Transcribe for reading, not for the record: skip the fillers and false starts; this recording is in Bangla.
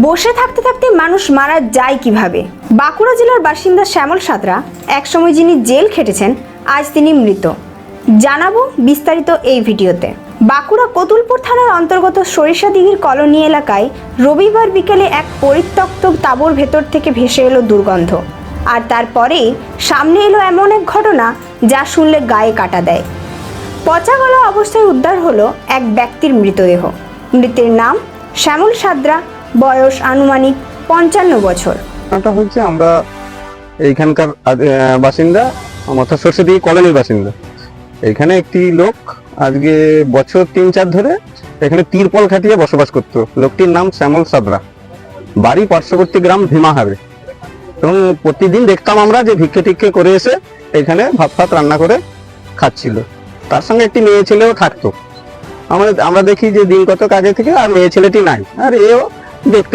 বসে থাকতে থাকতে মানুষ মারা যায় কিভাবে? বাঁকুড়া জেলার বাসিন্দা শ্যামল সাঁতরা একসময় যিনি জেল খেটেছেন, আজ তিনি মৃত। জানাবো বিস্তারিত এই ভিডিওতে। বাঁকুড়া কতুলপুর থানার অন্তর্গত সরিষাদিঘির কলোনি এলাকায় রবিবার বিকেলে এক পরিত্যক্ত তাঁবুর ভেতর থেকে ভেসে এলো দুর্গন্ধ। আর তারপরেই সামনে এলো এমন এক ঘটনা যা শুনলে গায়ে কাটা দেয়। পচা গলা অবস্থায় উদ্ধার হলো এক ব্যক্তির মৃতদেহ। মৃতের নাম শ্যামল সাঁতরা, বয়স আনুমানিক 55 বছর। এটা হচ্ছে আমরা এইখানকার বাসিন্দা, অর্থাৎ সরষেদিঘি কলোনির বাসিন্দা। এখানে একটি লোক আজকে বছর 3-4 ধরে এখানে তিরপল খাটিয়ে বসবাস করতো। লোকটির নাম শ্যামল সাঁতরা, বাড়ি পার্শ্ববর্তী গ্রাম ভীমাহারে। এবং প্রতিদিন দেখতাম আমরা যে ভিক্ষে টিক্ষে করে এসে এখানে ভাত ফাত রান্না করে খাচ্ছিল। তার সঙ্গে একটি মেয়ে ছেলেও থাকতো। আমরা দেখি যে দিন কতক আগে থেকে আর মেয়ে ছেলেটি নাই, আর এও দেখতে